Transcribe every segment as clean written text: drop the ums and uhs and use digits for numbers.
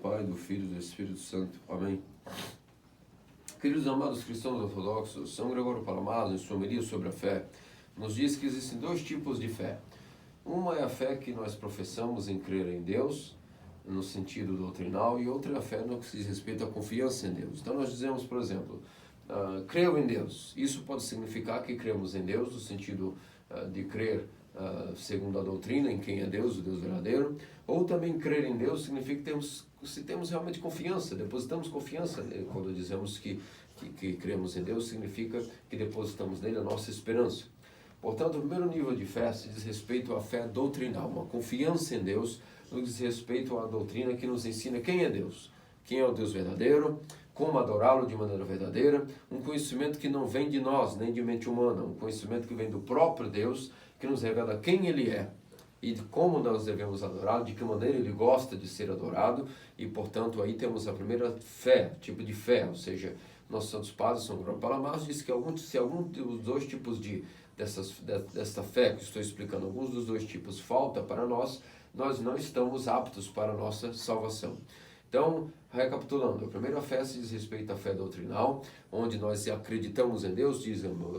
Pai, do Filho e do Espírito Santo. Amém. Queridos amados cristãos ortodoxos, São Gregório Palamas, em sua homilia sobre a fé, nos diz que existem dois tipos de fé. Uma é a fé que nós professamos em crer em Deus, no sentido doutrinal, e outra é a fé no que se diz respeito à confiança em Deus. Então nós dizemos, por exemplo, creio em Deus. Isso pode significar que cremos em Deus, no sentido de crer segundo a doutrina, em quem é Deus, o Deus verdadeiro, ou também crer em Deus significa que temos realmente confiança, depositamos confiança nele. Quando dizemos que cremos em Deus, significa que depositamos nele a nossa esperança. Portanto, o primeiro nível de fé se diz respeito à fé doutrinal, uma confiança em Deus, no que diz respeito à doutrina que nos ensina quem é Deus, quem é o Deus verdadeiro, como adorá-lo de maneira verdadeira, um conhecimento que não vem de nós, nem de mente humana, um conhecimento que vem do próprio Deus, que nos revela quem Ele é e de como nós devemos adorá-lo, de que maneira Ele gosta de ser adorado, e portanto aí temos a primeira fé, tipo de fé, ou seja, nossos santos padres, São Gregório Palamas, diz que se algum dos dois tipos desta fé que estou explicando, alguns dos dois tipos falta para nós não estamos aptos para a nossa salvação. Então, recapitulando, a primeira fé se diz respeito à fé doutrinal, onde nós acreditamos em Deus,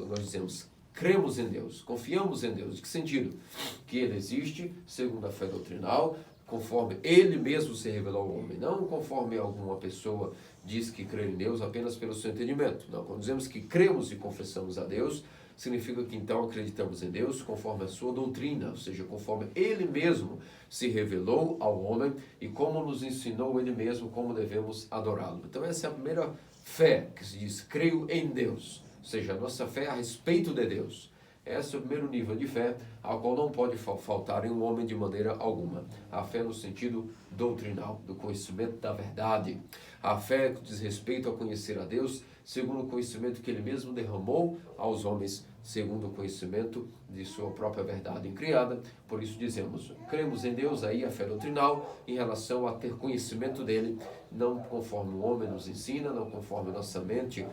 nós dizemos, cremos em Deus, confiamos em Deus. De que sentido? Que Ele existe, segundo a fé doutrinal, conforme Ele mesmo se revelou ao homem, não conforme alguma pessoa diz que crê em Deus apenas pelo seu entendimento. Não, quando dizemos que cremos e confessamos a Deus, significa que então acreditamos em Deus conforme a sua doutrina, ou seja, conforme Ele mesmo se revelou ao homem e como nos ensinou Ele mesmo como devemos adorá-lo. Então essa é a primeira fé, que se diz, creio em Deus, ou seja, a nossa fé a respeito de Deus. Esse é o primeiro nível de fé, ao qual não pode faltar em um homem de maneira alguma. A fé no sentido doutrinal, do conhecimento da verdade. A fé que diz respeito a conhecer a Deus, segundo o conhecimento que Ele mesmo derramou aos homens, segundo o conhecimento de sua própria verdade criada. Por isso dizemos, cremos em Deus, aí a fé doutrinal, em relação a ter conhecimento dEle, não conforme o homem nos ensina, não conforme nossa mente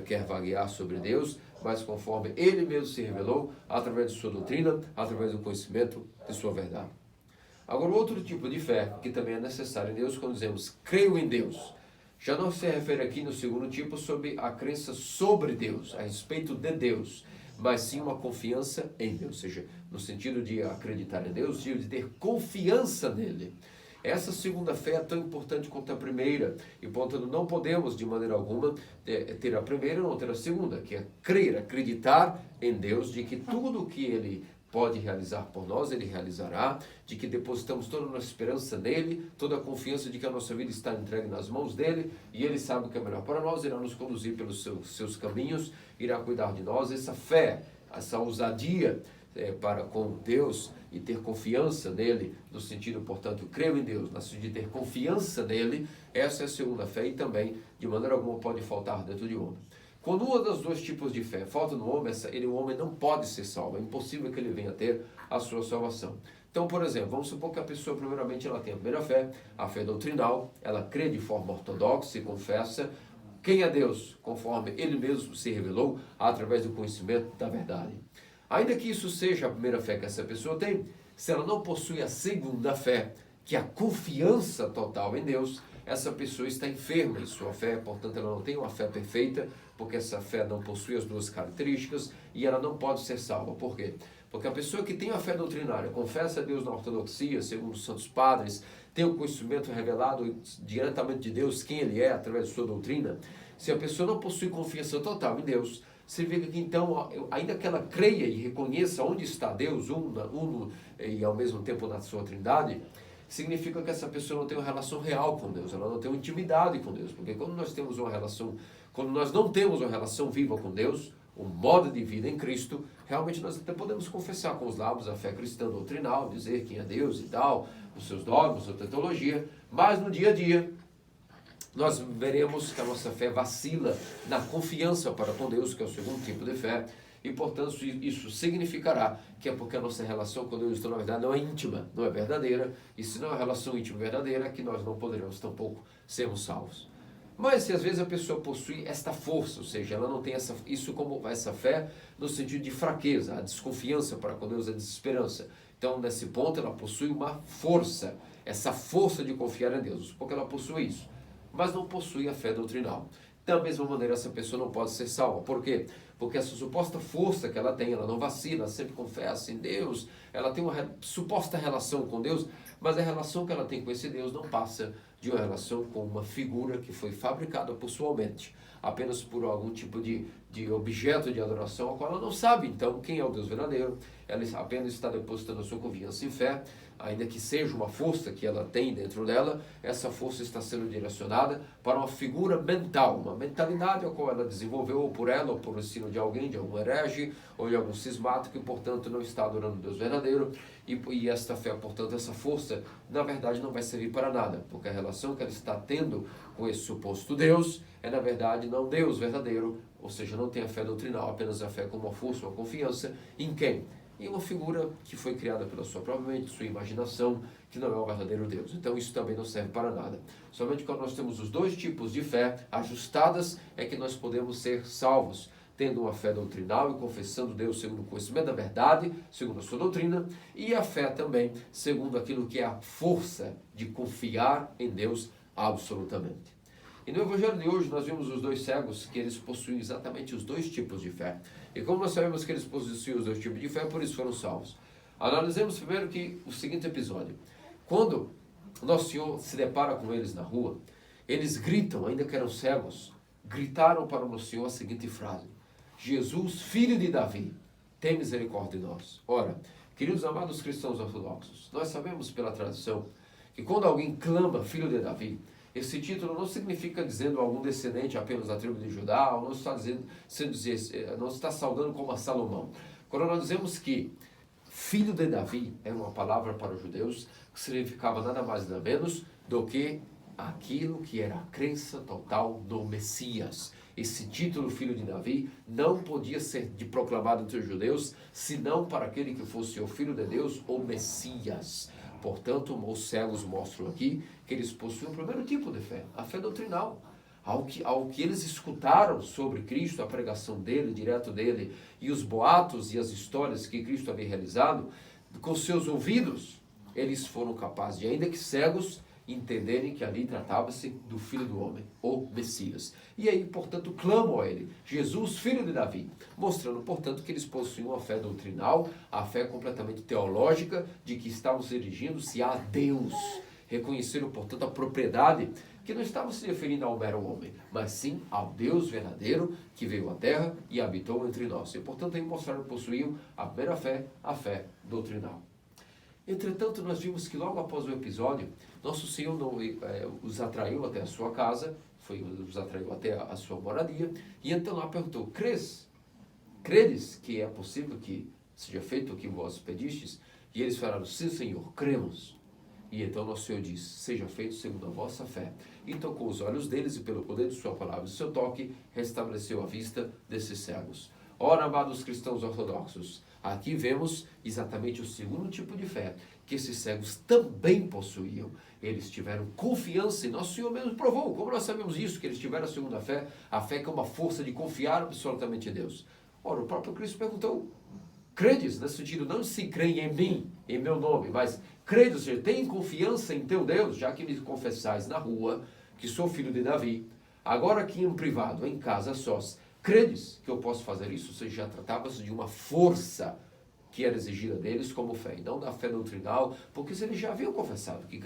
quer vaguear sobre Deus, mas conforme Ele mesmo se revelou, através de sua doutrina, através do conhecimento de sua verdade. Agora, outro tipo de fé, que também é necessário em Deus, quando dizemos, creio em Deus, já não se refere aqui no segundo tipo sobre a crença sobre Deus, a respeito de Deus, mas sim uma confiança em Deus, ou seja, no sentido de acreditar em Deus, de ter confiança nele. Essa segunda fé é tão importante quanto a primeira, e portanto não podemos de maneira alguma ter a primeira e não ter a segunda, que é crer, acreditar em Deus, de que tudo o que Ele pode realizar por nós, Ele realizará, de que depositamos toda a nossa esperança nele, toda a confiança de que a nossa vida está entregue nas mãos dele, e Ele sabe o que é melhor para nós, irá nos conduzir pelos seus caminhos, irá cuidar de nós. Essa fé, essa ousadia para com Deus e ter confiança nele, no sentido, portanto, creio em Deus, no sentido de ter confiança nele, essa é a segunda fé e também, de maneira alguma, pode faltar dentro de homem. Quando um dos dois tipos de fé falta no homem, o homem não pode ser salvo, é impossível que ele venha a ter a sua salvação. Então, por exemplo, vamos supor que a pessoa, primeiramente, ela tem a primeira fé, a fé doutrinal, ela crê de forma ortodoxa e confessa quem é Deus, conforme Ele mesmo se revelou, através do conhecimento da verdade. Ainda que isso seja a primeira fé que essa pessoa tem, se ela não possui a segunda fé, que é a confiança total em Deus, essa pessoa está enferma em sua fé, portanto ela não tem uma fé perfeita, porque essa fé não possui as duas características e ela não pode ser salva. Por quê? Porque a pessoa que tem a fé doutrinária, confessa a Deus na ortodoxia, segundo os santos padres, tem o conhecimento revelado diretamente de Deus, quem Ele é, através de sua doutrina, se a pessoa não possui confiança total em Deus, significa que então, ainda que ela creia e reconheça onde está Deus, uno e ao mesmo tempo na sua trindade, significa que essa pessoa não tem uma relação real com Deus, ela não tem uma intimidade com Deus, porque quando nós não temos uma relação viva com Deus, um modo de vida em Cristo, realmente nós até podemos confessar com os lábios a fé cristã doutrinal, dizer quem é Deus e tal, os seus dogmas, a sua teologia, mas no dia a dia, nós veremos que a nossa fé vacila na confiança para com Deus, que é o segundo tipo de fé, e portanto isso significará que é porque a nossa relação com Deus, então, na verdade, não é íntima, não é verdadeira, e se não é uma relação íntima e verdadeira, que nós não poderemos tampouco sermos salvos. Mas se às vezes a pessoa possui esta força, ou seja, ela não tem essa fé no sentido de fraqueza, a desconfiança para com Deus, a desesperança. Então, nesse ponto, ela possui uma força, essa força de confiar em Deus, porque ela possui isso, mas não possui a fé doutrinal. Da mesma maneira, essa pessoa não pode ser salva. Por quê? Porque essa suposta força que ela tem, ela não vacila, ela sempre confessa em Deus, ela tem uma suposta relação com Deus, mas a relação que ela tem com esse Deus não passa de uma relação com uma figura que foi fabricada por sua mente, apenas por algum tipo de objeto de adoração, ao qual ela não sabe, então, quem é o Deus verdadeiro. Ela apenas está depositando a sua confiança em fé, ainda que seja uma força que ela tem dentro dela, essa força está sendo direcionada para uma figura mental, uma mentalidade a qual ela desenvolveu, ou por ela, ou por ensino de alguém, de algum herege, ou de algum cismático, e portanto não está adorando o Deus verdadeiro, e esta fé, portanto, essa força, na verdade não vai servir para nada, porque a relação que ela está tendo com esse suposto Deus é, na verdade, não Deus verdadeiro, ou seja, não tem a fé doutrinal, apenas a fé como uma força, uma confiança em quem? Em uma figura que foi criada pela sua própria mente, sua imaginação, que não é o verdadeiro Deus. Então isso também não serve para nada. Somente quando nós temos os dois tipos de fé ajustadas é que nós podemos ser salvos, tendo uma fé doutrinal e confessando Deus segundo o conhecimento da verdade, segundo a sua doutrina, e a fé também segundo aquilo que é a força de confiar em Deus absolutamente. E no Evangelho de hoje nós vimos os dois cegos, que eles possuem exatamente os dois tipos de fé. E como nós sabemos que eles possuíam os dois tipos de fé, por isso foram salvos. Analisemos primeiro que o seguinte episódio. Quando Nosso Senhor se depara com eles na rua, eles gritam, ainda que eram cegos, gritaram para o Nosso Senhor a seguinte frase: Jesus, filho de Davi, tem misericórdia de nós. Ora, queridos amados cristãos ortodoxos, nós sabemos pela tradição que quando alguém clama filho de Davi, esse título não significa dizendo algum descendente apenas da tribo de Judá, ou não está não está saudando como a Salomão. Quando nós dizemos que filho de Davi é uma palavra para os judeus que significava nada mais nada menos do que aquilo que era a crença total do Messias. Esse título, filho de Davi, não podia ser proclamado entre os judeus, senão para aquele que fosse o filho de Deus, o Messias. Portanto, os cegos mostram aqui que eles possuem o primeiro tipo de fé, a fé doutrinal. Ao que eles escutaram sobre Cristo, a pregação dele, direto dele, e os boatos e as histórias que Cristo havia realizado, com seus ouvidos, eles foram capazes de, ainda que cegos, entenderem que ali tratava-se do Filho do Homem, o Messias. E aí, portanto, clamam a ele, Jesus, filho de Davi, mostrando, portanto, que eles possuíam a fé doutrinal, a fé completamente teológica, de que estavam se dirigindo-se a Deus. Reconheceram, portanto, a propriedade, que não estavam se referindo ao mero homem, mas sim ao Deus verdadeiro, que veio à terra e habitou entre nós. E, portanto, aí mostraram que possuíam a primeira fé, a fé doutrinal. Entretanto, nós vimos que logo após o episódio, Nosso Senhor os atraiu até a sua casa, os atraiu até a sua moradia, e então lá perguntou: credes que é possível que seja feito o que vós pedistes? E eles falaram: sim, Senhor, cremos. E então Nosso Senhor disse: seja feito segundo a vossa fé. E tocou os olhos deles, e pelo poder de sua palavra e seu toque, restabeleceu a vista desses cegos. Ora, amados cristãos ortodoxos, aqui vemos exatamente o segundo tipo de fé que esses cegos também possuíam. Eles tiveram confiança, e Nosso Senhor mesmo provou. Como nós sabemos isso, que eles tiveram a segunda fé, a fé que é uma força de confiar absolutamente em Deus. Ora, o próprio Cristo perguntou: credes, nesse sentido, não se creem em mim, em meu nome, mas credes, ou seja, tem confiança em teu Deus, já que me confessais na rua que sou filho de Davi, agora aqui em privado, em casa, sós, credes que eu posso fazer isso? Ou seja, já tratava-se de uma força que era exigida deles como fé, e não da fé doutrinal, porque eles já haviam confessado, que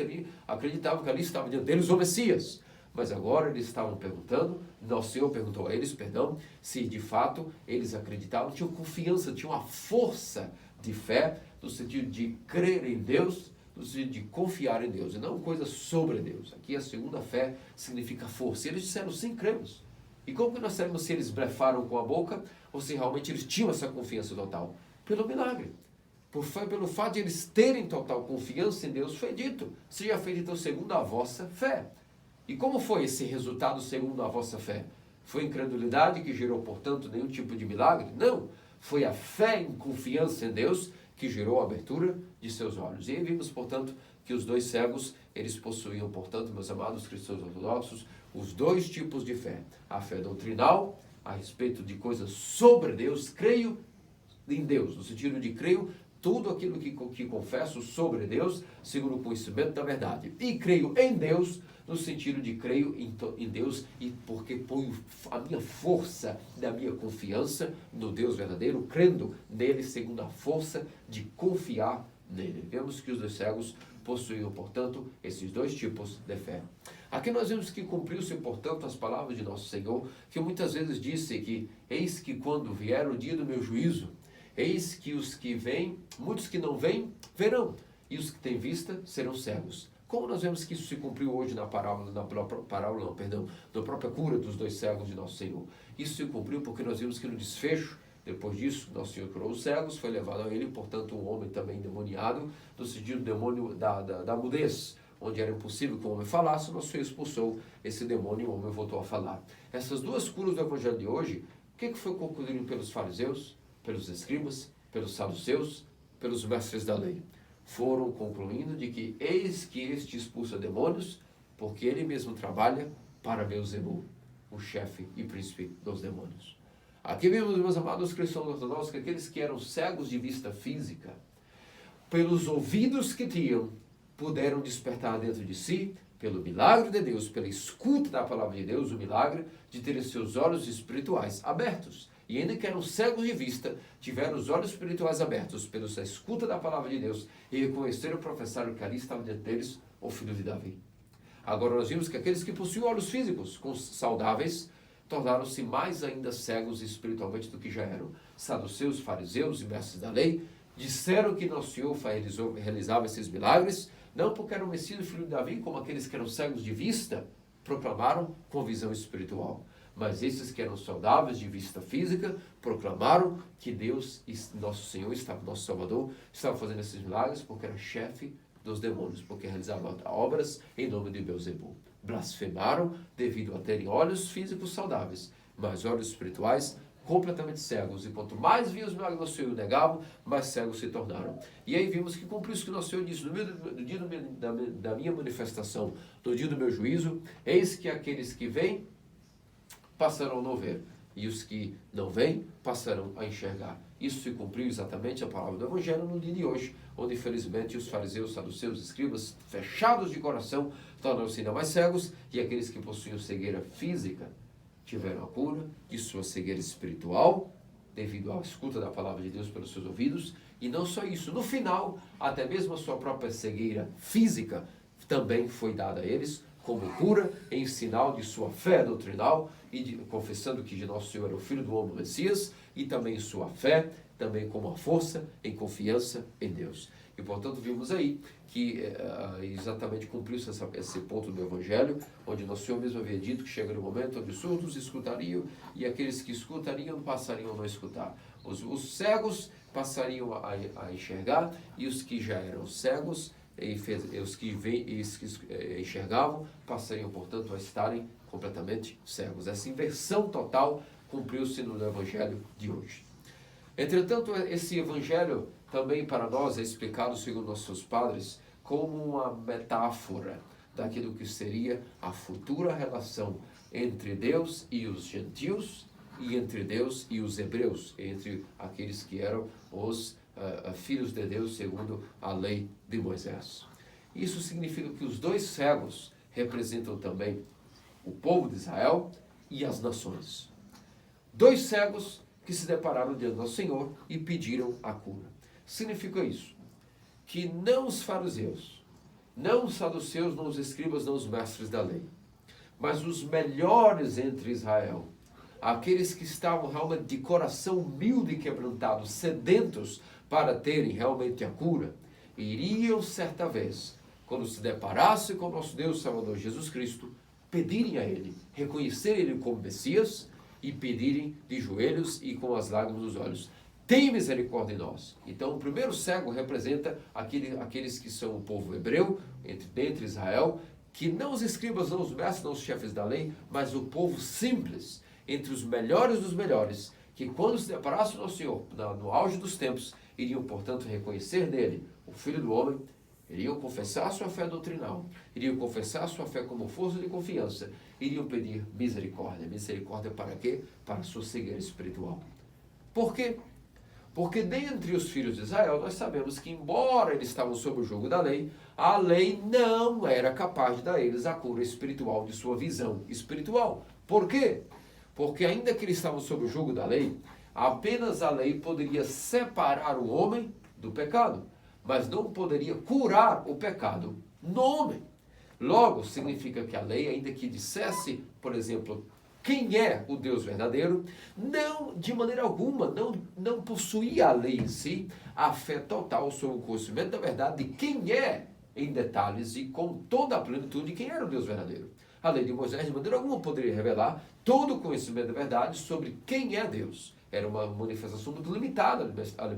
acreditavam que ali estava diante deles o Messias. Mas agora eles estavam perguntando, Nosso Senhor perguntou a eles, se de fato eles acreditavam, tinham confiança, tinham a força de fé, no sentido de crer em Deus, no sentido de confiar em Deus, e não coisa sobre Deus. Aqui a segunda fé significa força. E eles disseram: sim, cremos. E como que nós sabemos se eles blefaram com a boca, ou se realmente eles tinham essa confiança total? Pelo milagre. Pelo fato de eles terem total confiança em Deus, foi dito: seja feito então segundo a vossa fé. E como foi esse resultado segundo a vossa fé? Foi incredulidade que gerou, portanto, nenhum tipo de milagre? Não. Foi a fé em confiança em Deus que gerou a abertura de seus olhos. E aí vimos, portanto, que os dois cegos, eles possuíam, portanto, meus amados cristãos ortodoxos, os dois tipos de fé. A fé doutrinal, a respeito de coisas sobre Deus, creio em Deus, no sentido de creio tudo aquilo que confesso sobre Deus, segundo o conhecimento da verdade. E creio em Deus, no sentido de creio em Deus, e porque ponho a minha força, da minha confiança no Deus verdadeiro, crendo nele segundo a força de confiar nele. Vemos que os dois cegos possuíam, portanto, esses dois tipos de fé. Aqui nós vemos que cumpriu-se, portanto, as palavras de nosso Senhor, que muitas vezes disse que, eis que quando vier o dia do meu juízo, eis que os que vêm, muitos que não vêm, verão, e os que têm vista serão cegos. Como nós vemos que isso se cumpriu hoje na própria cura dos dois cegos de nosso Senhor. Isso se cumpriu porque nós vimos que no desfecho, depois disso, nosso Senhor curou os cegos, foi levado a ele, portanto, um homem também endemoniado, no sentido do demônio da mudez, onde era impossível que o homem falasse, nosso Senhor expulsou esse demônio e o homem voltou a falar. Essas duas curas do evangelho de hoje, o que foi concluído pelos fariseus, pelos escribas, pelos saduceus, pelos mestres da lei? Foram concluindo de que eis que este expulsa demônios, porque ele mesmo trabalha para Beelzebul, o chefe e príncipe dos demônios. Aqui vemos, meus amados cristãos ortodoxos, que aqueles que eram cegos de vista física, pelos ouvidos que tinham, puderam despertar dentro de si, pelo milagre de Deus, pela escuta da palavra de Deus, o milagre de terem seus olhos espirituais abertos. E ainda que eram cegos de vista, tiveram os olhos espirituais abertos pela escuta da palavra de Deus e reconheceram e professaram que ali estava diante deles o filho de Davi. Agora nós vimos que aqueles que possuíam olhos físicos saudáveis, tornaram-se mais ainda cegos espiritualmente do que já eram. Saduceus, fariseus e mestres da lei disseram que nosso Senhor realizava esses milagres, não porque era o Messias, o filho de Davi, como aqueles que eram cegos de vista, proclamaram com visão espiritual. Mas esses que eram saudáveis de vista física, proclamaram que Deus, nosso Senhor, nosso Salvador, estava fazendo esses milagres porque era chefe dos demônios, porque realizava obras em nome de Beelzebul. Blasfemaram devido a terem olhos físicos saudáveis, mas olhos espirituais completamente cegos. E quanto mais viam os milagres do Senhor negavam, mais cegos se tornaram. E aí vimos que cumpriu isso que nosso Senhor disse: no dia da minha manifestação, no dia do meu juízo, eis que aqueles que vêm passarão a não ver, e os que não veem passarão a enxergar. Isso se cumpriu exatamente a palavra do Evangelho no dia de hoje, onde infelizmente os fariseus, saduceus, escribas, fechados de coração, tornaram-se ainda mais cegos, e aqueles que possuíam cegueira física tiveram a cura de sua cegueira espiritual, devido à escuta da palavra de Deus pelos seus ouvidos, e não só isso, no final, até mesmo a sua própria cegueira física também foi dada a eles, como cura, em sinal de sua fé doutrinal, e confessando que nosso Senhor era o Filho do Homem, o Messias, e também sua fé, também como a força em confiança em Deus. E, portanto, vimos aí que exatamente cumpriu-se esse ponto do Evangelho, onde nosso Senhor mesmo havia dito que chegaria o momento onde os surdos escutariam, e aqueles que escutariam passariam a não escutar. Os cegos passariam a enxergar, e os que já eram cegos, os que enxergavam, passariam, portanto, a estarem completamente cegos. Essa inversão total cumpriu-se no Evangelho de hoje. Entretanto, esse Evangelho também para nós é explicado, segundo nossos padres, como uma metáfora daquilo que seria a futura relação entre Deus e os gentios, e entre Deus e os hebreus, entre aqueles que eram os filhos de Deus segundo a lei de Moisés. Isso significa que os dois cegos representam também o povo de Israel e as nações. Dois cegos que se depararam diante do Senhor e pediram a cura. Significa isso, que não os fariseus, não os saduceus, não os escribas, não os mestres da lei, mas os melhores entre Israel, aqueles que estavam realmente de coração humilde e quebrantado, sedentos para terem realmente a cura, iriam certa vez, quando se deparassem com o nosso Deus Salvador Jesus Cristo, pedirem a Ele, reconhecerem Ele como Messias e pedirem de joelhos e com as lágrimas nos olhos: tem misericórdia de nós. Então, o primeiro cego representa aqueles que são o povo hebreu, dentre Israel, que não os escribas, não os mestres, não os chefes da lei, mas o povo simples, entre os melhores dos melhores, que quando se deparassem com o Senhor, no auge dos tempos, iriam, portanto, reconhecer nele o Filho do Homem, iriam confessar a sua fé doutrinal, iriam confessar a sua fé como força de confiança, iriam pedir misericórdia. Misericórdia para quê? Para a sua cegueira espiritual. Por quê? Porque dentre os filhos de Israel, nós sabemos que, embora eles estavam sob o jugo da lei, a lei não era capaz de dar a eles a cura espiritual de sua visão espiritual. Por quê? Porque ainda que eles estavam sob o jugo da lei, apenas a lei poderia separar o homem do pecado, mas não poderia curar o pecado no homem. Logo, significa que a lei, ainda que dissesse, por exemplo, quem é o Deus verdadeiro, não, de maneira alguma, não possuía a lei em si a fé total sobre o conhecimento da verdade de quem é, em detalhes e com toda a plenitude, quem era o Deus verdadeiro. A lei de Moisés, de maneira alguma, poderia revelar todo o conhecimento da verdade sobre quem é Deus. Era uma manifestação muito limitada,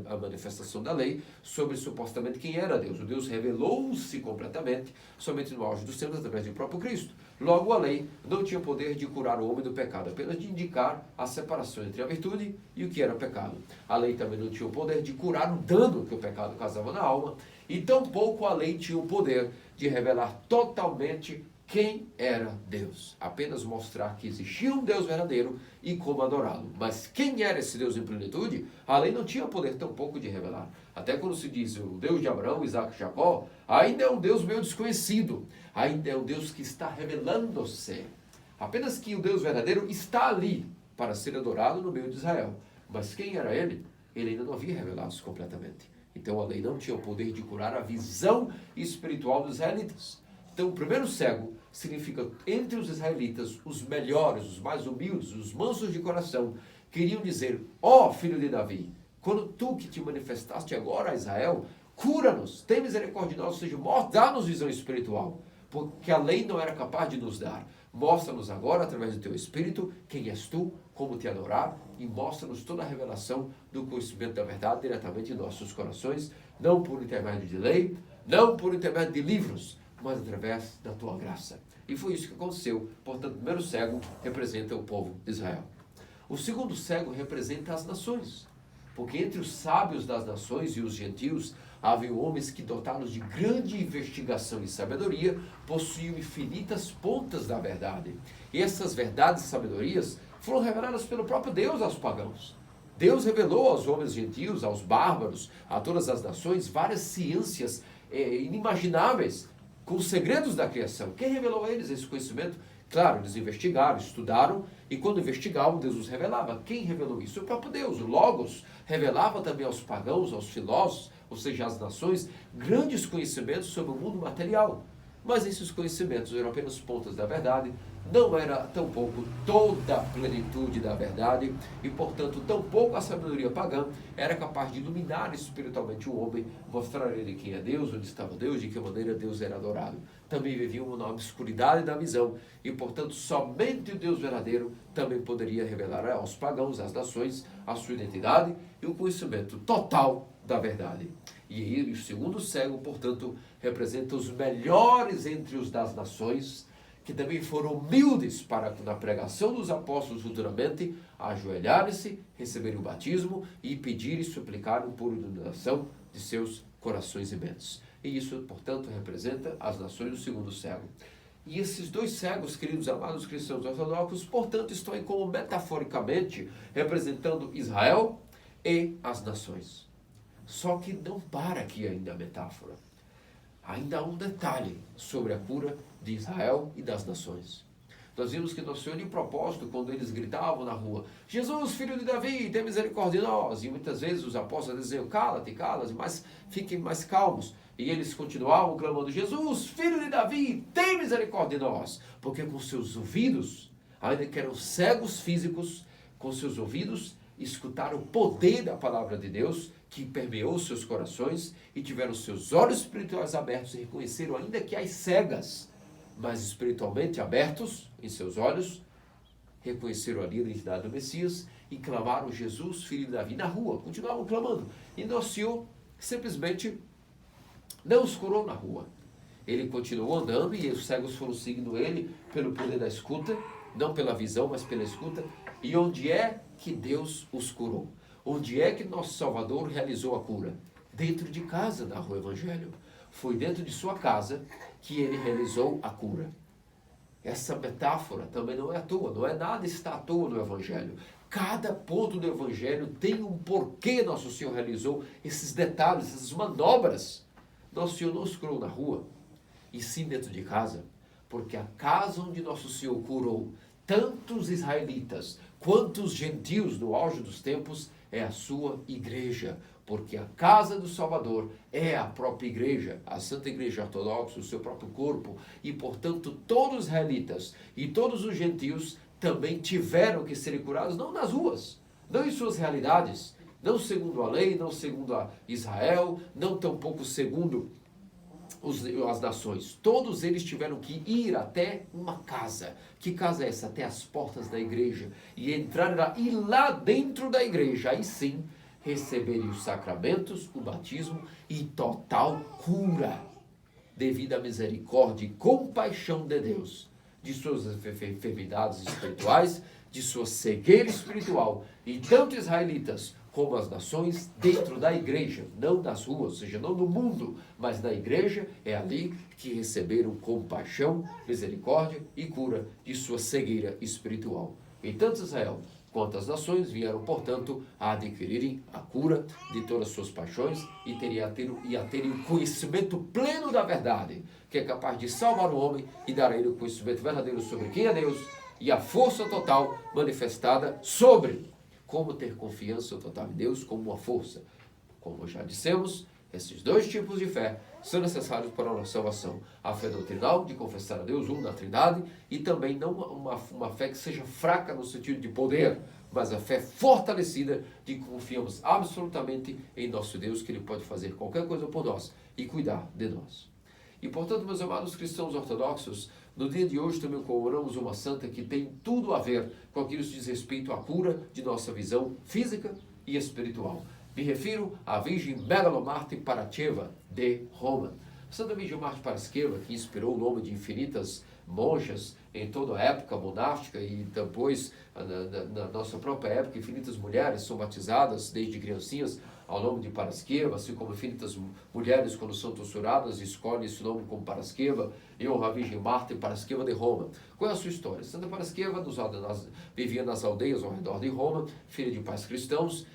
a manifestação da lei, sobre supostamente quem era Deus. O Deus revelou-se completamente, somente no auge dos tempos, através do próprio Cristo. Logo, a lei não tinha poder de curar o homem do pecado, apenas de indicar a separação entre a virtude e o que era pecado. A lei também não tinha o poder de curar o dano que o pecado causava na alma, e tampouco a lei tinha o poder de revelar totalmente quem era Deus. Apenas mostrar que existia um Deus verdadeiro e como adorá-lo. Mas quem era esse Deus em plenitude, a lei não tinha poder tampouco de revelar. Até quando se diz o Deus de Abraão, Isaac e Jacó, ainda é um Deus meio desconhecido. Ainda é um Deus que está revelando-se. Apenas que o Deus verdadeiro está ali para ser adorado no meio de Israel. Mas quem era ele? Ele ainda não havia revelado-se completamente. Então a lei não tinha o poder de curar a visão espiritual dos israelitas. Então o primeiro cego significa, entre os israelitas, os melhores, os mais humildes, os mansos de coração, queriam dizer, ó filho de Davi, quando tu que te manifestaste agora a Israel, cura-nos, tem misericórdia de nós, ou seja, dá-nos visão espiritual, porque a lei não era capaz de nos dar. Mostra-nos agora, através do teu Espírito, quem és tu, como te adorar, e mostra-nos toda a revelação do conhecimento da verdade diretamente em nossos corações, não por intermédio de lei, não por intermédio de livros, mas através da tua graça. E foi isso que aconteceu. Portanto, o primeiro cego representa o povo de Israel. O segundo cego representa as nações. Porque entre os sábios das nações e os gentios, havia homens que, dotados de grande investigação e sabedoria, possuíam infinitas pontas da verdade. E essas verdades e sabedorias foram reveladas pelo próprio Deus aos pagãos. Deus revelou aos homens gentios, aos bárbaros, a todas as nações, várias ciências inimagináveis, com os segredos da criação. Quem revelou a eles esse conhecimento? Claro, eles investigaram, estudaram, e quando investigavam, Deus os revelava. Quem revelou isso? O próprio Deus. O Logos revelava também aos pagãos, aos filósofos, ou seja, às nações, grandes conhecimentos sobre o mundo material. Mas esses conhecimentos eram apenas pontas da verdade, não era tampouco toda a plenitude da verdade, e portanto tampouco a sabedoria pagã era capaz de iluminar espiritualmente o homem, mostrar a ele quem é Deus, onde estava Deus, de que maneira Deus era adorado. Também viviam na obscuridade da visão, e portanto somente o Deus verdadeiro também poderia revelar aos pagãos, às nações, a sua identidade e o conhecimento total da verdade. E aí, o segundo cego, portanto, representa os melhores entre os das nações, que também foram humildes para, na pregação dos apóstolos futuramente, ajoelharem-se, receberem o batismo e pedir e suplicar por iluminação de seus corações e mentes. E isso, portanto, representa as nações do segundo cego. E esses dois cegos, queridos amados cristãos ortodoxos, portanto, estão aí como metaforicamente representando Israel e as nações. Só que não para aqui ainda a metáfora. Ainda há um detalhe sobre a cura de Israel e das nações. Nós vimos que Nosso Senhor, de propósito, quando eles gritavam na rua, Jesus, filho de Davi, tem misericórdia de nós. E muitas vezes os apóstolos diziam, cala-te, cala-te, mas fiquem mais calmos. E eles continuavam clamando, Jesus, filho de Davi, tem misericórdia de nós. Porque com seus ouvidos, ainda que eram cegos físicos, com seus ouvidos, escutaram o poder da palavra de Deus, que permeou seus corações, e tiveram seus olhos espirituais abertos e reconheceram, ainda que as cegas, mas espiritualmente abertos em seus olhos, reconheceram ali a identidade do Messias e clamaram Jesus, filho de Davi, na rua, continuavam clamando. E Nosso Senhor simplesmente não os curou na rua. Ele continuou andando e os cegos foram seguindo ele pelo poder da escuta, não pela visão, mas pela escuta. E onde é que Deus os curou? Onde é que nosso Salvador realizou a cura? Dentro de casa, narra o Evangelho. Foi dentro de sua casa que ele realizou a cura. Essa metáfora também não é à toa, não é nada está à toa no Evangelho. Cada ponto do Evangelho tem um porquê Nosso Senhor realizou esses detalhes, essas manobras. Nosso Senhor não os curou na rua, e sim dentro de casa, porque a casa onde Nosso Senhor curou tantos israelitas quanto os gentios no auge dos tempos é a sua igreja, porque a casa do Salvador é a própria igreja, a Santa Igreja Ortodoxa, o seu próprio corpo, e portanto todos os israelitas e todos os gentios também tiveram que serem curados, não nas ruas, não em suas realidades, não segundo a lei, não segundo a Israel, não tampouco segundo as nações. Todos eles tiveram que ir até uma casa. Que casa é essa? Até as portas da igreja. E entrar lá, e lá dentro da igreja, aí sim, receberem os sacramentos, o batismo e total cura, devido à misericórdia e compaixão de Deus, de suas enfermidades espirituais, de sua cegueira espiritual, e tanto israelitas como as nações dentro da igreja, não nas ruas, ou seja, não no mundo, mas na igreja, é ali que receberam compaixão, misericórdia e cura de sua cegueira espiritual. E tanto Israel quanto as nações vieram, portanto, a adquirirem a cura de todas as suas paixões e a terem o conhecimento pleno da verdade, que é capaz de salvar o homem e dar a ele o conhecimento verdadeiro sobre quem é Deus e a força total manifestada sobre como ter confiança total em Deus como uma força. Como já dissemos, esses dois tipos de fé são necessários para a nossa salvação. A fé doutrinal, de confessar a Deus um na Trindade, e também não uma fé que seja fraca no sentido de poder, mas a fé fortalecida de que confiamos absolutamente em nosso Deus, que Ele pode fazer qualquer coisa por nós e cuidar de nós. E, portanto, meus amados cristãos ortodoxos, no dia de hoje também comemoramos uma santa que tem tudo a ver com aquilo que diz respeito à cura de nossa visão física e espiritual. Me refiro à Virgem Megalomarte Parasqueva de Roma. Santa Virgem Marte Parasqueva, que inspirou o nome de infinitas monjas em toda a época monástica e depois, na nossa própria época, infinitas mulheres são batizadas desde criancinhas ao nome de Parasqueva, assim como infinitas mulheres, quando são tonsuradas, escolhem esse nome como Parasqueva, e honra a Virgem Marte Parasqueva de Roma. Qual é a sua história? Santa Parasqueva vivia nas aldeias ao redor de Roma, filha de pais cristãos,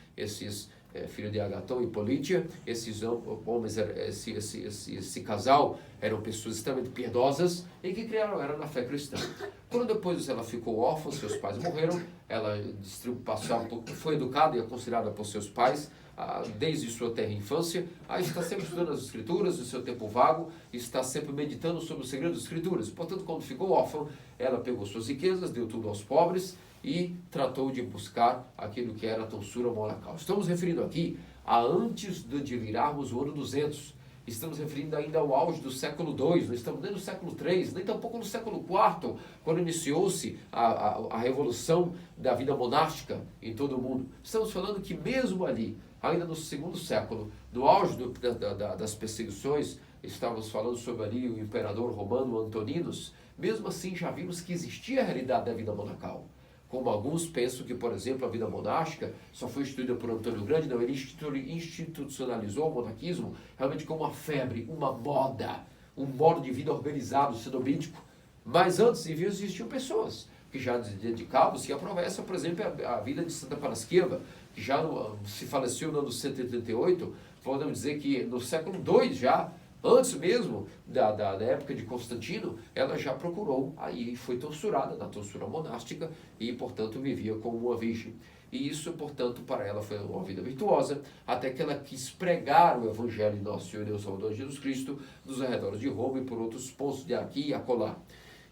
filho de Agatão e Polítia. Esses homens, esse casal, eram pessoas extremamente piedosas e que eram na fé cristã. Quando depois ela ficou órfã, seus pais morreram, ela foi educada e aconselhada por seus pais desde sua terra infância, está sempre estudando as Escrituras, no seu tempo vago, está sempre meditando sobre o segredo das Escrituras. Portanto, quando ficou órfã, ela pegou suas riquezas, deu tudo aos pobres e tratou de buscar aquilo que era a tonsura monacal. Estamos referindo aqui a antes de virarmos o ano 200. Estamos referindo ainda ao auge do século II, não estamos nem no século III, nem tampouco no século IV, quando iniciou-se a revolução da vida monástica em todo o mundo. Estamos falando que mesmo ali, ainda no segundo século, no auge das perseguições, estávamos falando sobre ali o imperador romano Antoninus, mesmo assim já vimos que existia a realidade da vida monacal. Como alguns pensam que, por exemplo, a vida monástica só foi instituída por Antônio Grande, não, ele institucionalizou o monaquismo realmente como uma febre, uma moda, um modo de vida organizado, cenobítico. Mas antes existiam pessoas que já dedicavam-se a promessa, por exemplo, a vida de Santa Parasqueva, que já se faleceu no ano 188, podemos dizer que no século II já, antes mesmo da época de Constantino, ela já procurou, aí foi tonsurada na tonsura monástica e, portanto, vivia como uma virgem. E isso, portanto, para ela foi uma vida virtuosa, até que ela quis pregar o Evangelho de Nosso Senhor e Deus Salvador Jesus Cristo nos arredores de Roma e por outros pontos de aqui e acolá.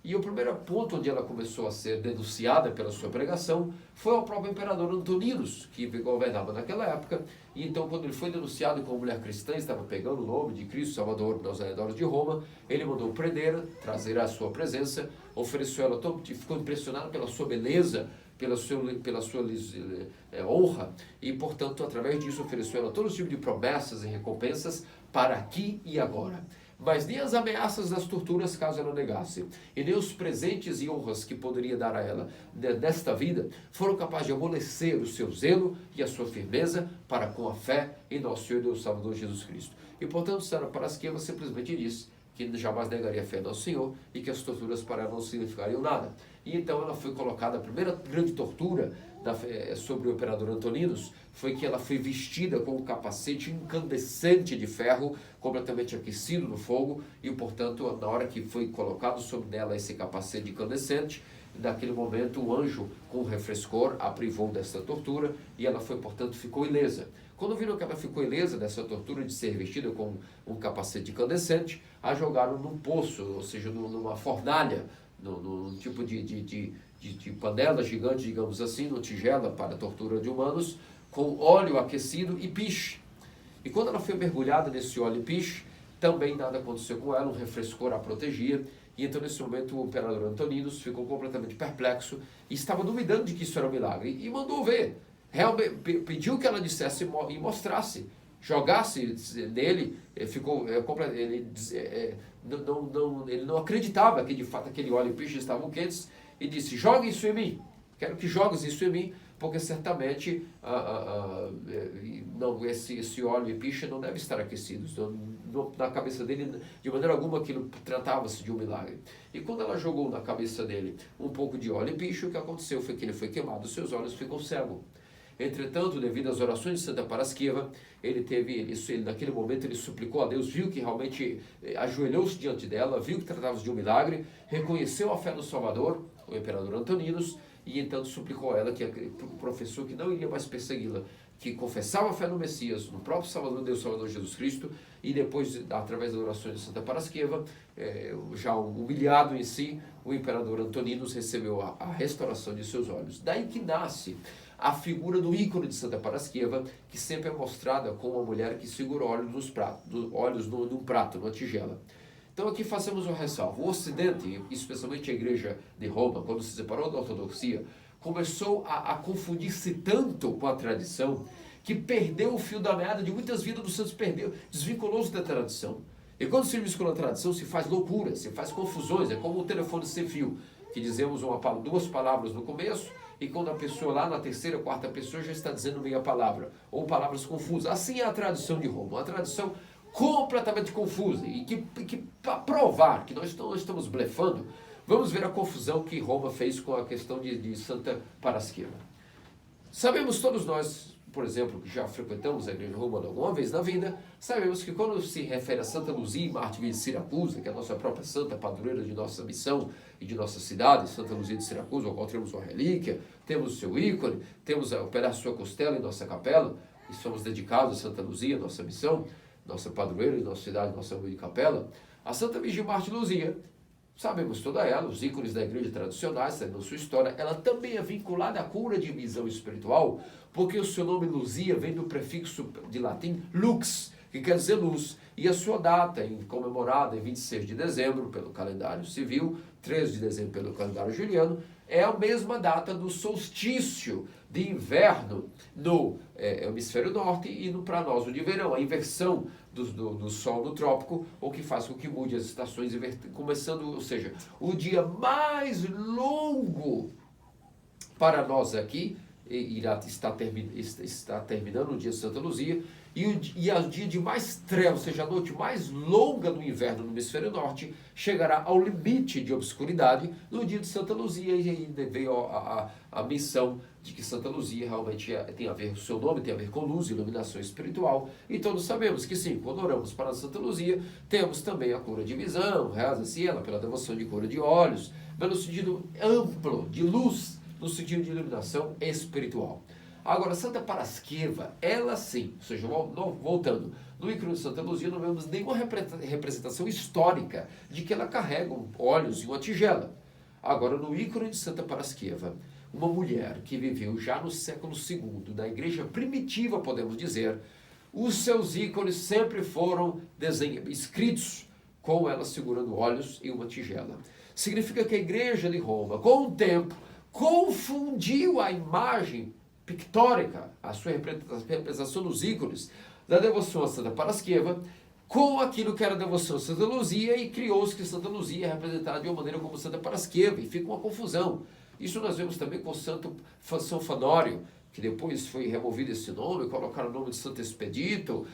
E o primeiro ponto onde ela começou a ser denunciada pela sua pregação foi ao próprio imperador Antoninus, que governava naquela época. E então, quando ele foi denunciado como mulher cristã, estava pegando o nome de Cristo Salvador nos arredores de Roma, ele mandou prendê-la, trazer à sua presença, ofereceu ela, ficou impressionado pela sua beleza, pela sua honra, e, portanto, através disso ofereceu ela todo tipo de promessas e recompensas para aqui e agora. Mas nem as ameaças das torturas, caso ela negasse, e nem os presentes e honras que poderia dar a ela nesta vida, foram capazes de amolecer o seu zelo e a sua firmeza para com a fé em nosso Senhor e Deus Salvador Jesus Cristo. E, portanto, Santa Parasqueva simplesmente diz que jamais negaria fé no Senhor e que as torturas para ela não significariam nada. E então ela foi colocada, a primeira grande tortura sobre o imperador Antoninus foi que ela foi vestida com um capacete incandescente de ferro, completamente aquecido no fogo, e portanto, na hora que foi colocado sobre ela esse capacete incandescente, naquele momento o anjo, com refrescor, a privou dessa tortura, e ela foi, portanto, ficou ilesa. Quando viram que ela ficou ilesa dessa tortura de ser vestida com um capacete incandescente, a jogaram num poço, ou seja, numa fornalha, num tipo de panela gigante, digamos assim, numa tigela para a tortura de humanos, com óleo aquecido e piche. E quando ela foi mergulhada nesse óleo e piche, também nada aconteceu com ela, um refrescor a protegia. E então, nesse momento, o imperador Antoninus ficou completamente perplexo e estava duvidando de que isso era um milagre. E mandou ver. Realmente, pediu que ela dissesse e mostrasse. Jogasse nele, ele não acreditava que de fato aquele óleo e piche estavam quentes e disse: jogue isso em mim. Quero que jogues isso em mim, porque certamente esse óleo e piche não deve estar aquecidos. Na cabeça dele, de maneira alguma, aquilo tratava-se de um milagre. E quando ela jogou na cabeça dele um pouco de óleo e piche, o que aconteceu foi que ele foi queimado, seus olhos ficou cego. Entretanto, devido às orações de Santa Parasqueva, naquele momento ele suplicou a Deus, viu que realmente ajoelhou-se diante dela, viu que tratava-se de um milagre, reconheceu a fé do Salvador, o imperador Antoninus, e então suplicou a ela que o professor que não iria mais persegui-la, que confessava a fé no Messias, no próprio Salvador, Deus Salvador Jesus Cristo, e depois, através das orações de Santa Parasqueva, já humilhado em si, o imperador Antoninus recebeu a restauração de seus olhos. Daí que nasce a figura do ícone de Santa Parasqueva, que sempre é mostrada como uma mulher que segura óleos num prato, numa tigela. Então aqui fazemos uma ressalva. O Ocidente, especialmente a Igreja de Roma, quando se separou da ortodoxia, começou a confundir-se tanto com a tradição que perdeu o fio da meada de muitas vidas dos santos, desvinculou-se da tradição. E quando se desvincula da tradição, se faz loucura, se faz confusões, é como o telefone sem fio, que dizemos duas palavras no começo, e quando a pessoa lá na terceira, quarta pessoa já está dizendo meia palavra, ou palavras confusas. Assim é a tradição de Roma, uma tradição completamente confusa, e que para provar que nós não estamos blefando, vamos ver a confusão que Roma fez com a questão de Santa Parasqueva. Sabemos todos nós, por exemplo, que já frequentamos a igreja romana alguma vez na vida, sabemos que quando se refere a Santa Luzia, mártir de Siracusa, que é a nossa própria santa padroeira de nossa missão e de nossa cidade, Santa Luzia de Siracusa, ao qual temos uma relíquia, temos o seu ícone, temos o pedaço de sua costela em nossa capela, e somos dedicados a Santa Luzia, nossa missão, nossa padroeira de nossa cidade, nossa humilde capela. A Santa Virgem Mártir Luzia, sabemos toda ela, os ícones da igreja tradicionais, sabemos sua história, ela também é vinculada à cura de visão espiritual, porque o seu nome Luzia vem do prefixo de latim lux, que quer dizer luz, e a sua data, comemorada em 26 de dezembro pelo calendário civil, 13 de dezembro pelo calendário juliano, é a mesma data do solstício de inverno no hemisfério norte e para nós o de verão, a inversão do sol no trópico, o que faz com que mude as estações, começando, ou seja, o dia mais longo para nós aqui, está terminando o dia de Santa Luzia, e o dia de mais trevas, ou seja, a noite mais longa do inverno no hemisfério norte, chegará ao limite de obscuridade no dia de Santa Luzia, e aí veio a missão de que Santa Luzia realmente tem a ver, o seu nome tem a ver com luz, iluminação espiritual, e todos sabemos que sim, quando oramos para Santa Luzia, temos também a cura de visão, reza-se ela pela devoção de cura de olhos, mas no sentido amplo de luz, no sentido de iluminação espiritual. Agora, Santa Parasqueva, ela sim, ou seja, voltando, no ícone de Santa Luzia não vemos nenhuma representação histórica de que ela carrega óleos e uma tigela. Agora, no ícone de Santa Parasqueva, uma mulher que viveu já no século II, na igreja primitiva, podemos dizer, os seus ícones sempre foram escritos com ela segurando óleos e uma tigela. Significa que a igreja de Roma, com o tempo, confundiu a imagem pictórica, a sua representação dos ícones da devoção a Santa Parasqueva, com aquilo que era a devoção a Santa Luzia, e criou-se que Santa Luzia é representada de uma maneira como Santa Parasqueva, e fica uma confusão. Isso nós vemos também com São Fanório, que depois foi removido esse nome, colocaram o nome de Santo Expedito,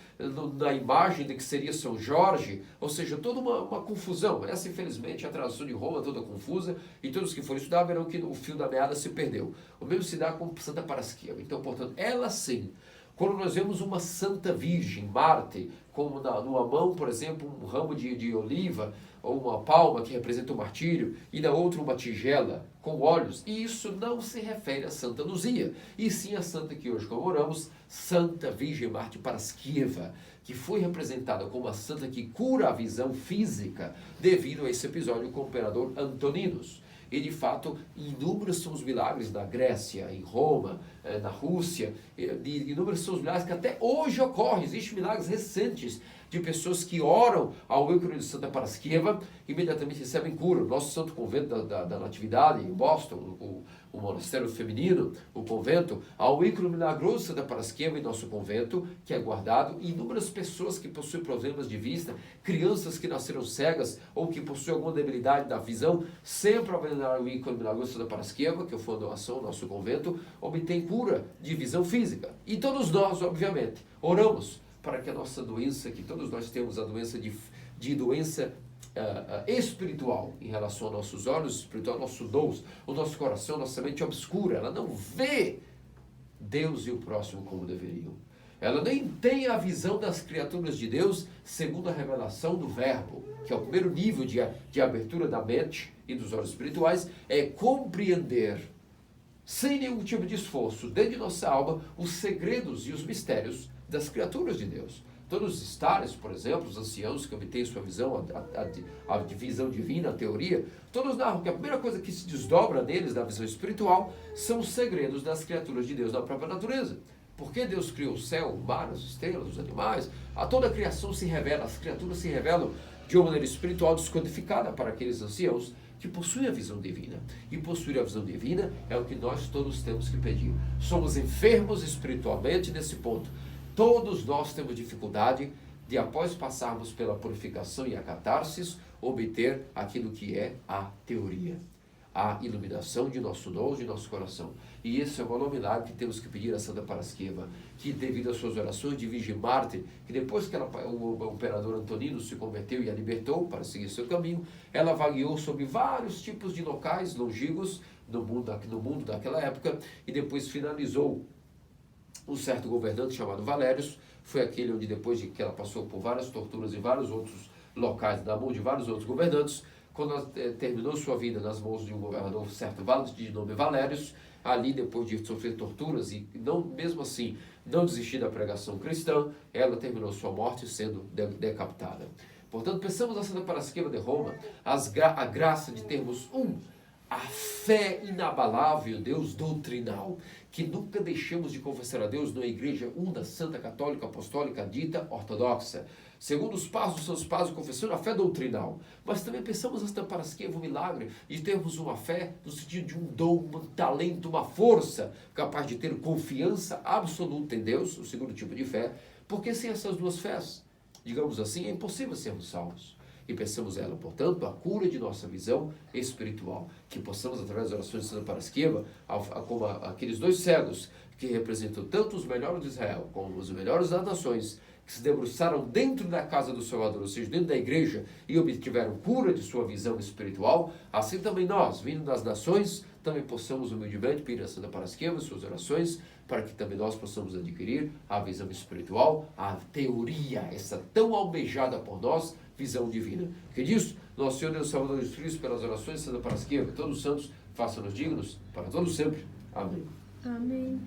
na imagem de que seria São Jorge, ou seja, toda uma confusão. Essa, infelizmente, é a tradução de Roma, toda confusa, e todos que forem estudar verão que o fio da meada se perdeu. O mesmo se dá com Santa Parasqueva. Então, portanto, ela sim, quando nós vemos uma Santa Virgem, Marte, como numa mão, por exemplo, um ramo de oliva, ou uma palma que representa o martírio, e na outra uma tigela com olhos, e isso não se refere a Santa Luzia, e sim a santa que hoje comemoramos, Santa Virgem Marte Parasquieva, que foi representada como a santa que cura a visão física devido a esse episódio com o imperador Antoninus. E, de fato, inúmeros são os milagres na Grécia, em Roma, na Rússia, inúmeros são os milagres que até hoje ocorrem. Existem milagres recentes de pessoas que oram ao ícone de Santa Parasquieva e imediatamente recebem cura. Nosso Santo Convento da Natividade, em Boston, o monastério feminino, o convento, há um ícone milagroso de Santa Parasquieva em nosso convento, que é guardado, e inúmeras pessoas que possuem problemas de vista, crianças que nasceram cegas ou que possuem alguma debilidade da visão, sempre ao venerar o ícone milagroso de Santa Parasquieva, que foi a doação do nosso convento, obtém cura de visão física. E todos nós, obviamente, oramos para que a nossa doença, que todos nós temos a doença de doença espiritual em relação aos nossos olhos espiritual, nosso dons, o nosso coração, nossa mente obscura, ela não vê Deus e o próximo como deveriam. Ela nem tem a visão das criaturas de Deus segundo a revelação do Verbo, que é o primeiro nível de abertura da mente e dos olhos espirituais, é compreender, sem nenhum tipo de esforço, dentro de nossa alma, os segredos e os mistérios das criaturas de Deus. Todos os estares, por exemplo, os anciãos que obtêm sua visão, a visão divina, a teoria, todos narram que a primeira coisa que se desdobra neles da visão espiritual são os segredos das criaturas de Deus na própria natureza. Porque Deus criou o céu, o mar, as estrelas, os animais, toda a criação se revela, as criaturas se revelam de uma maneira espiritual descodificada para aqueles anciãos que possuem a visão divina. E possuir a visão divina é o que nós todos temos que pedir. Somos enfermos espiritualmente nesse ponto. Todos nós temos dificuldade de, após passarmos pela purificação e a catarsis, obter aquilo que é a teoria, a iluminação de nosso dom, de nosso coração. E esse é o maior milagre que temos que pedir a Santa Parasquieva, que devido às suas orações de Virgem Marte, que depois que o imperador Antonino se converteu e a libertou para seguir seu caminho, ela vagueou sobre vários tipos de locais longínquos no mundo daquela época, e depois finalizou um certo governante chamado Valérios. Foi aquele onde, depois de que ela passou por várias torturas em vários outros locais, na mão de vários outros governantes, quando ela terminou sua vida nas mãos de um governador certo de nome Valérios, ali, depois de sofrer torturas e não, mesmo assim não desistir da pregação cristã, ela terminou sua morte sendo decapitada. Portanto, pensamos na Santa Parasquieva de Roma, a graça de termos a fé inabalável, Deus doutrinal, que nunca deixamos de confessar a Deus numa igreja una, santa, católica, apostólica, dita, ortodoxa. Segundo os passos, seus passos, confessando a fé doutrinal. Mas também pensamos na Santa Parasquieva, um milagre de termos uma fé no sentido de um dom, um talento, uma força capaz de ter confiança absoluta em Deus, o segundo tipo de fé, porque sem essas duas fés, digamos assim, é impossível sermos salvos. E pensamos ela, portanto, a cura de nossa visão espiritual, que possamos, através das orações de Santa Parasquieva, como aqueles dois cegos que representam tanto os melhores de Israel como os melhores das nações, que se debruçaram dentro da casa do Salvador, ou seja, dentro da igreja, e obtiveram cura de sua visão espiritual, assim também nós, vindo das nações, também possamos humildemente pedir a Santa Parasquieva suas orações, para que também nós possamos adquirir a visão espiritual, a teoria, essa tão almejada por nós, visão divina. Que disso, nosso Senhor Deus Salvador Jesus Cristo, pelas orações de Santa Parasquieva, que todos os santos façam-nos dignos, para todos sempre. Amém. Amém.